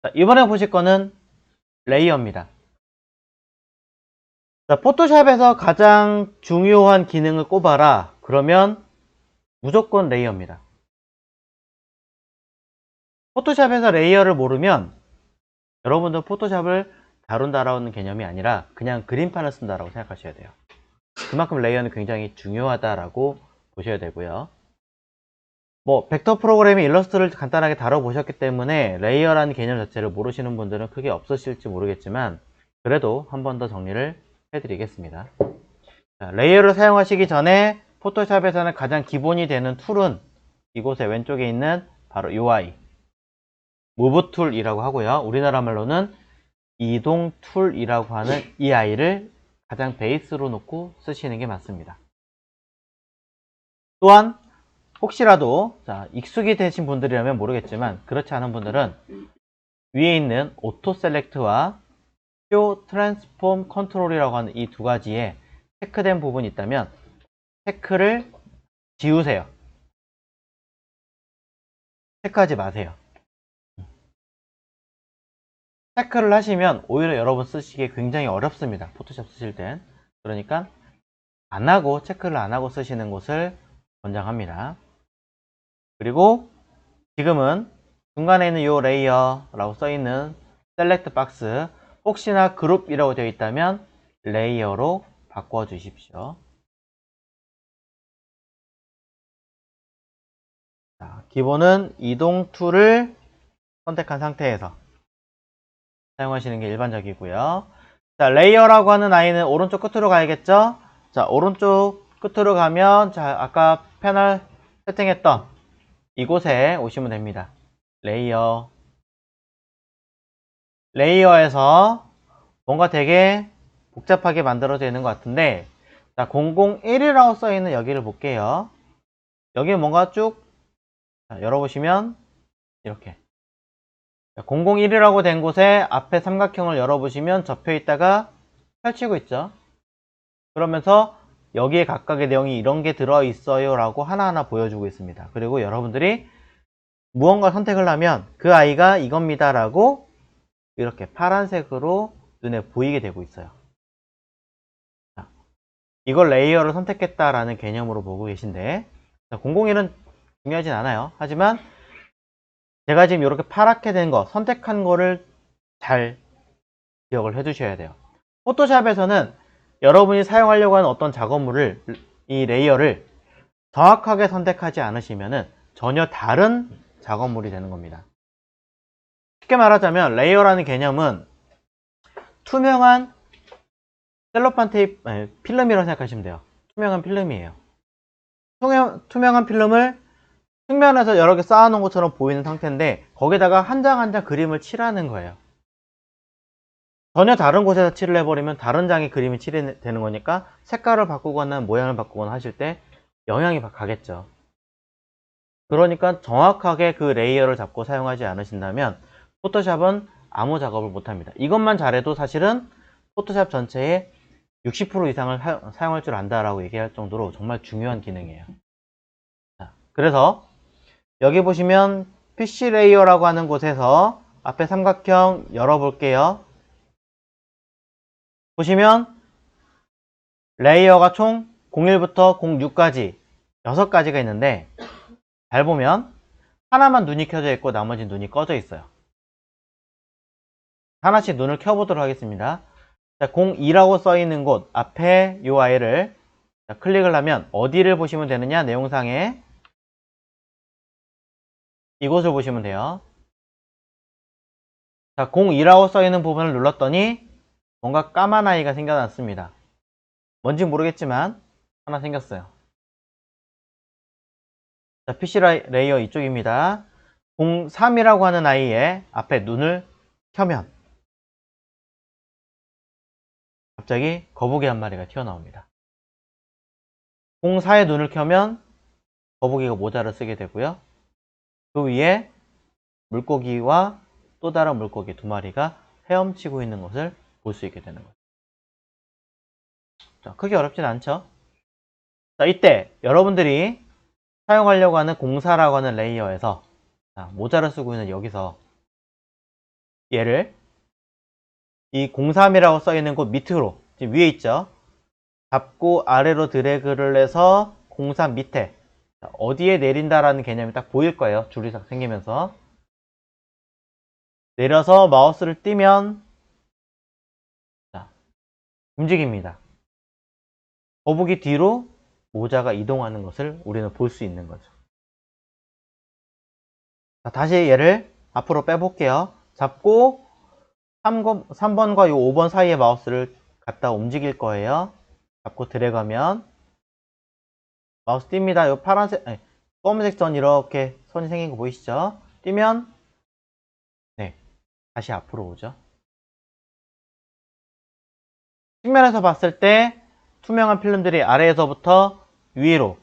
자, 이번에 보실 거는 레이어입니다. 자, 포토샵에서 가장 중요한 기능을 꼽아라. 그러면 무조건 레이어입니다. 포토샵에서 레이어를 모르면 여러분들 포토샵을 다룬다라는 개념이 아니라 그냥 그림판을 쓴다라고 생각하셔야 돼요. 그만큼 레이어는 굉장히 중요하다라고 보셔야 되고요. 뭐 벡터 프로그램의 일러스트를 간단하게 다뤄보셨기 때문에 레이어라는 개념 자체를 모르시는 분들은 크게 없으실지 모르겠지만 그래도 한 번 더 정리를 해드리겠습니다. 자, 레이어를 사용하시기 전에 포토샵에서는 가장 기본이 되는 툴은 이곳에 왼쪽에 있는 바로 UI 무브 툴이라고 하고요. 우리나라 말로는 이동 툴이라고 하는 이 아이를 가장 베이스로 놓고 쓰시는 게 맞습니다. 또한 혹시라도 익숙이 되신 분들이라면 모르겠지만 그렇지 않은 분들은 위에 있는 오토 셀렉트와 쇼 트랜스폼 컨트롤이라고 하는 이 두 가지에 체크된 부분이 있다면 체크를 지우세요. 체크하지 마세요. 체크를 하시면 오히려 여러분 쓰시기에 굉장히 어렵습니다. 포토샵 쓰실 땐. 그러니까 체크를 안 하고 쓰시는 것을 권장합니다. 그리고 지금은 중간에 있는 이 레이어라고 써있는 셀렉트 박스 혹시나 그룹이라고 되어 있다면 레이어로 바꿔 주십시오. 자, 기본은 이동 툴을 선택한 상태에서 사용하시는 게 일반적이고요. 자, 레이어라고 하는 아이는 오른쪽 끝으로 가야겠죠? 자, 오른쪽 끝으로 가면 아까 패널 세팅했던 이곳에 오시면 됩니다. 레이어에서 뭔가 되게 복잡하게 만들어져 있는 것 같은데 자, 001이라고 써있는 여기를 볼게요. 여기 뭔가 쭉 열어보시면 이렇게 001이라고 된 곳에 앞에 삼각형을 열어보시면 접혀 있다가 펼치고 있죠. 그러면서 여기에 각각의 내용이 이런 게 들어있어요 라고 하나하나 보여주고 있습니다. 그리고 여러분들이 무언가 선택을 하면 그 아이가 이겁니다 라고 이렇게 파란색으로 눈에 보이게 되고 있어요. 이걸 레이어를 선택했다라는 개념으로 보고 계신데 001은 중요하진 않아요. 하지만 제가 지금 이렇게 파랗게 된 거 선택한 거를 잘 기억을 해 두셔야 돼요. 포토샵에서는 여러분이 사용하려고 하는 어떤 작업물을 이 레이어를 정확하게 선택하지 않으시면 전혀 다른 작업물이 되는 겁니다. 쉽게 말하자면 레이어라는 개념은 투명한 셀로판 테이프, 필름이라고 생각하시면 돼요. 투명한 필름이에요. 투명한 필름을 측면에서 여러 개 쌓아놓은 것처럼 보이는 상태인데 거기다가 한 장 한 장 그림을 칠하는 거예요. 전혀 다른 곳에서 칠을 해버리면 다른 장의 그림이 칠되는 거니까 색깔을 바꾸거나 모양을 바꾸거나 하실 때 영향이 가겠죠. 그러니까 정확하게 그 레이어를 잡고 사용하지 않으신다면 포토샵은 아무 작업을 못합니다. 이것만 잘해도 사실은 포토샵 전체의 60% 이상을 사용할 줄 안다라고 얘기할 정도로 정말 중요한 기능이에요. 그래서 여기 보시면 PC 레이어라고 하는 곳에서 앞에 삼각형 열어볼게요. 보시면 레이어가 총 01부터 06까지 6가지가 있는데 잘 보면 하나만 눈이 켜져 있고 나머지 눈이 꺼져 있어요. 하나씩 눈을 켜보도록 하겠습니다. 자, 02라고 써있는 곳 앞에 이 아이를 클릭을 하면 어디를 보시면 되느냐, 내용상에 이곳을 보시면 돼요. 자, 02라고 써있는 부분을 눌렀더니 뭔가 까만 아이가 생겨났습니다. 뭔지 모르겠지만 하나 생겼어요. 자, PC 레이어 이쪽입니다. 03이라고 하는 아이의 앞에 눈을 켜면 갑자기 거북이 한 마리가 튀어나옵니다. 04의 눈을 켜면 거북이가 모자를 쓰게 되고요. 그 위에 물고기와 또 다른 물고기 두 마리가 헤엄치고 있는 것을 볼 수 있게 되는 거죠. 자, 크게 어렵진 않죠? 자, 이때 여러분들이 사용하려고 하는 04라고 하는 레이어에서 모자를 쓰고 있는 여기서 얘를 이 03이라고 써있는 곳 밑으로, 지금 위에 있죠? 잡고 아래로 드래그를 해서 03 밑에 어디에 내린다라는 개념이 딱 보일 거예요. 줄이 딱 생기면서 내려서 마우스를 띄면 자, 움직입니다. 거북이 뒤로 모자가 이동하는 것을 우리는 볼 수 있는 거죠. 자, 다시 얘를 앞으로 빼볼게요. 잡고 3번과 이 5번 사이에 마우스를 갖다 움직일 거예요. 잡고 드래그하면 마우스 띕니다. 이 파란색, 아니, 검은색 선 이렇게 선이 생긴 거 보이시죠? 띄면 네, 다시 앞으로 오죠. 측면에서 봤을 때 투명한 필름들이 아래에서부터 위로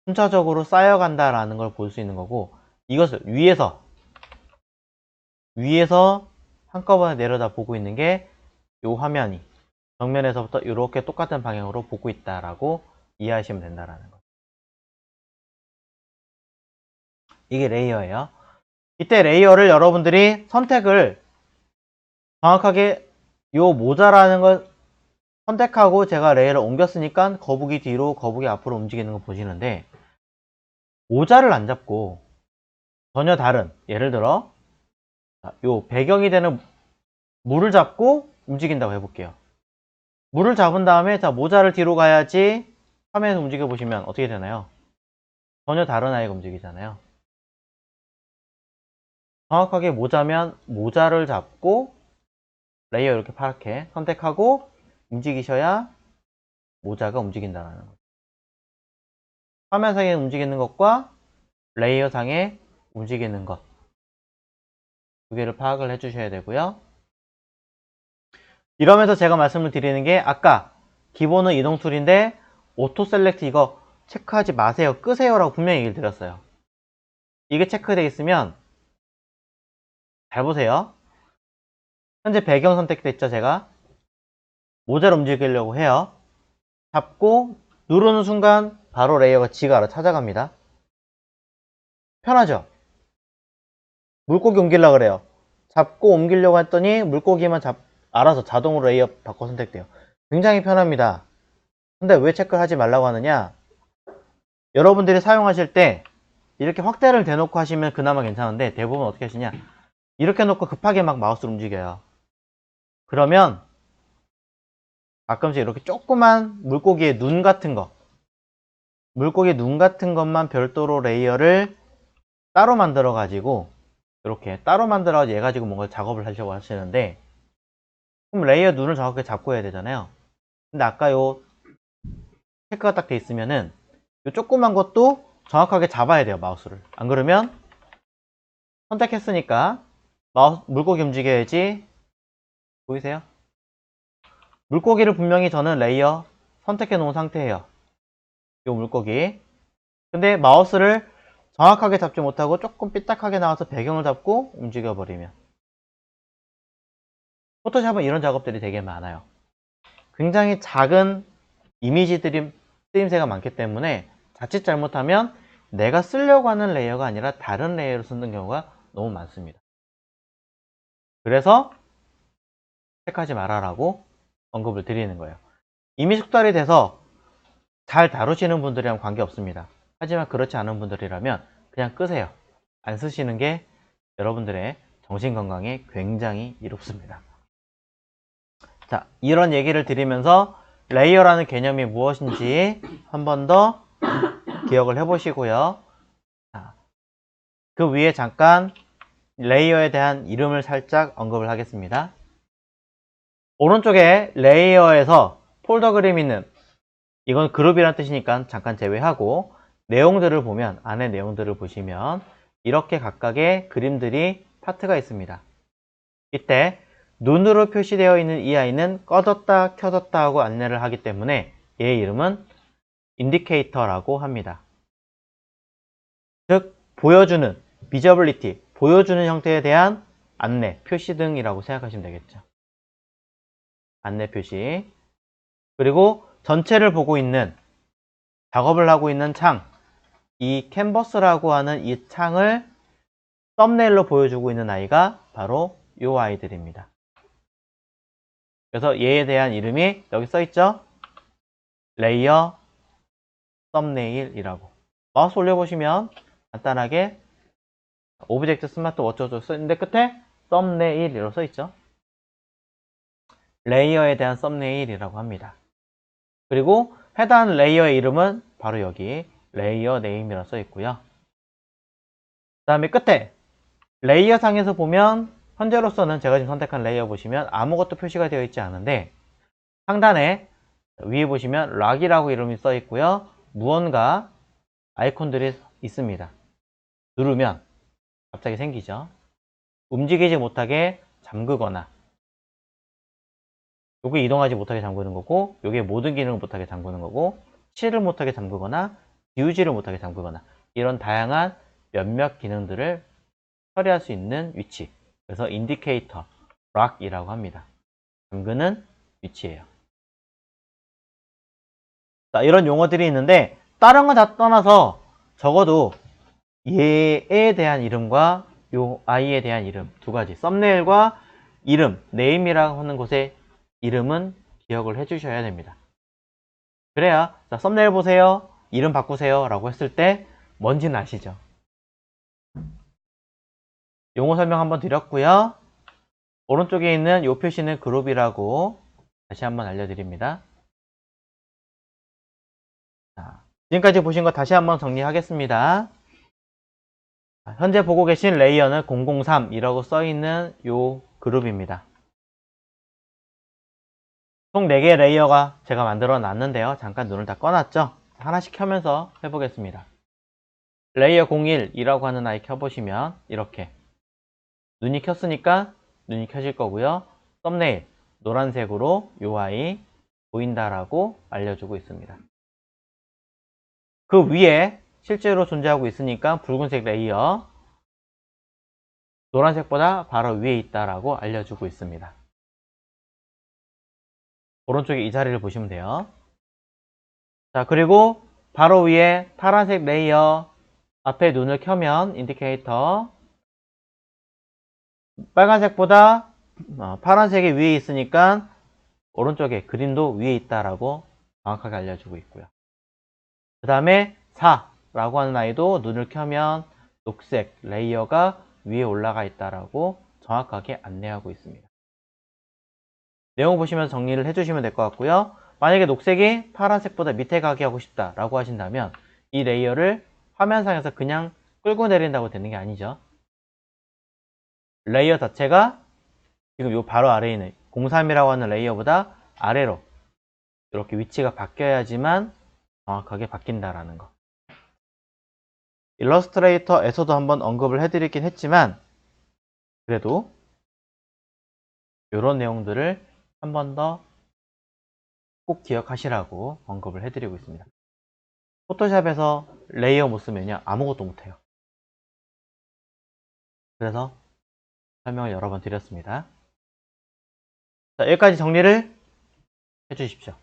순차적으로 쌓여간다라는 걸 볼 수 있는 거고, 이것을 위에서 한꺼번에 내려다 보고 있는 게 이 화면이 정면에서부터 이렇게 똑같은 방향으로 보고 있다라고 이해하시면 된다라는 거예요. 이게 레이어예요. 이때 레이어를 여러분들이 선택을 정확하게 이 모자라는 걸 선택하고 제가 레이어를 옮겼으니까 거북이 뒤로 거북이 앞으로 움직이는 거 보시는데, 모자를 안 잡고 전혀 다른, 예를 들어 요 배경이 되는 물을 잡고 움직인다고 해볼게요. 물을 잡은 다음에 자, 모자를 뒤로 가야지 화면에서 움직여 보시면 어떻게 되나요? 전혀 다른 아이가 움직이잖아요. 정확하게 모자면 모자를 잡고 레이어 이렇게 파랗게 선택하고 움직이셔야 모자가 움직인다는 거죠. 화면상에 움직이는 것과 레이어상에 움직이는 것, 두 개를 파악을 해주셔야 되고요. 이러면서 제가 말씀을 드리는 게, 아까 기본은 이동 툴인데 오토 셀렉트 이거 체크하지 마세요, 끄세요 라고 분명히 얘기를 드렸어요. 이게 체크되어 있으면 잘 보세요. 현재 배경 선택돼 있죠. 제가 모자를 움직이려고 해요. 잡고 누르는 순간 바로 레이어가 지가 알아 찾아갑니다. 편하죠? 물고기 옮기려고 그래요. 잡고 옮기려고 했더니 물고기만 알아서 자동으로 레이어 바꿔 선택돼요. 굉장히 편합니다. 근데 왜 체크를 하지 말라고 하느냐, 여러분들이 사용하실 때 이렇게 확대를 대놓고 하시면 그나마 괜찮은데, 대부분 어떻게 하시냐, 이렇게 놓고 급하게 막 마우스를 움직여요. 그러면 가끔씩 이렇게 조그만 물고기의 눈 같은 거, 물고기 눈 같은 것만 별도로 레이어를 따로 만들어 가지고, 이렇게 따로 만들어 얘 가지고 뭔가 작업을 하려고 하시는데, 그럼 레이어 눈을 정확하게 잡고 해야 되잖아요. 근데 아까 요 체크가 딱 돼 있으면은 요 조그만 것도 정확하게 잡아야 돼요, 마우스를. 안 그러면 선택했으니까 물고기 움직여야지. 보이세요? 물고기를 분명히 저는 레이어 선택해 놓은 상태예요. 요 물고기. 근데 마우스를 정확하게 잡지 못하고 조금 삐딱하게 나와서 배경을 잡고 움직여 버리면, 포토샵은 이런 작업들이 되게 많아요. 굉장히 작은 이미지들이 쓰임새가 많기 때문에 자칫 잘못하면 내가 쓰려고 하는 레이어가 아니라 다른 레이어를 쓰는 경우가 너무 많습니다. 그래서 체크하지 말아라고 언급을 드리는 거예요. 이미 숙달이 돼서 잘 다루시는 분들이랑 관계없습니다. 하지만 그렇지 않은 분들이라면 그냥 끄세요. 안 쓰시는 게 여러분들의 정신건강에 굉장히 이롭습니다. 자, 이런 얘기를 드리면서 레이어라는 개념이 무엇인지 한 번 더 기억을 해보시고요. 자, 그 위에 잠깐 레이어에 대한 이름을 살짝 언급을 하겠습니다. 오른쪽에 레이어에서 폴더 그림 있는, 이건 그룹이라는 뜻이니까 잠깐 제외하고, 내용들을 보면, 안에 내용들을 보시면 이렇게 각각의 그림들이 파트가 있습니다. 이때 눈으로 표시되어 있는 이 아이는 꺼졌다 켜졌다 하고 안내를 하기 때문에 얘의 이름은 인디케이터라고 합니다. 즉 보여주는, 비저블리티, 보여주는 형태에 대한 안내, 표시 등이라고 생각하시면 되겠죠. 안내 표시. 그리고 전체를 보고 있는, 작업을 하고 있는 창, 이 캔버스라고 하는 이 창을 썸네일로 보여주고 있는 아이가 바로 요 아이들입니다. 그래서 얘에 대한 이름이 여기 써있죠? 레이어 썸네일이라고. 마우스 올려보시면 간단하게 오브젝트 스마트 어쩌고 써있는데 끝에 썸네일이라고 써있죠? 레이어에 대한 썸네일이라고 합니다. 그리고 해당 레이어의 이름은 바로 여기 레이어 네임이라고 써있고요. 그 다음에 끝에 레이어 상에서 보면 현재로서는 제가 지금 선택한 레이어 보시면 아무것도 표시가 되어 있지 않은데 상단에 위에 보시면 락이라고 이름이 써 있고요. 무언가 아이콘들이 있습니다. 누르면 갑자기 생기죠. 움직이지 못하게 잠그거나 요게 이동하지 못하게 잠그는 거고 요게 모든 기능을 못하게 잠그는 거고 칠을 못하게 잠그거나 지우지를 못하게 잠그거나 이런 다양한 몇몇 기능들을 처리할 수 있는 위치. 그래서 인디케이터 락이라고 합니다. 잠그는 위치예요. 자, 이런 용어들이 있는데 다른 건 다 떠나서 적어도 얘에 대한 이름과 요 아이에 대한 이름 두 가지 썸네일과 이름 네임이라고 하는 곳의 이름은 기억을 해 주셔야 됩니다. 그래야 자, 썸네일 보세요 이름 바꾸세요 라고 했을 때 뭔지는 아시죠? 용어 설명 한번 드렸고요. 오른쪽에 있는 요 표시는 그룹이라고 다시 한번 알려드립니다. 자, 지금까지 보신 거 다시 한번 정리하겠습니다. 현재 보고 계신 레이어는 003이라고 써있는 요 그룹입니다. 총 4개의 레이어가 제가 만들어 놨는데요. 잠깐 눈을 다 꺼놨죠? 하나씩 켜면서 해보겠습니다. 레이어 01이라고 하는 아이 켜보시면 이렇게 눈이 켰으니까 눈이 켜질 거고요. 썸네일 노란색으로 요 아이 보인다라고 알려주고 있습니다. 그 위에 실제로 존재하고 있으니까 붉은색 레이어 노란색보다 바로 위에 있다라고 알려주고 있습니다. 오른쪽에 이 자리를 보시면 돼요. 자, 그리고 바로 위에 파란색 레이어 앞에 눈을 켜면 인디케이터 빨간색보다 파란색이 위에 있으니까 오른쪽에 그림도 위에 있다라고 정확하게 알려주고 있고요. 그 다음에 4라고 하는 아이도 눈을 켜면 녹색 레이어가 위에 올라가 있다라고 정확하게 안내하고 있습니다. 내용 보시면서 정리를 해주시면 될 것 같고요. 만약에 녹색이 파란색보다 밑에 가게 하고 싶다라고 하신다면 이 레이어를 화면상에서 그냥 끌고 내린다고 되는 게 아니죠. 레이어 자체가 지금 요 바로 아래에 있는 03이라고 하는 레이어보다 아래로 이렇게 위치가 바뀌어야지만 정확하게 바뀐다라는 거. 일러스트레이터에서도 한번 언급을 해드리긴 했지만 그래도 이런 내용들을 한 번 더 꼭 기억하시라고 언급을 해드리고 있습니다. 포토샵에서 레이어 못 쓰면요 아무것도 못해요. 그래서 설명을 여러 번 드렸습니다. 자, 여기까지 정리를 해주십시오.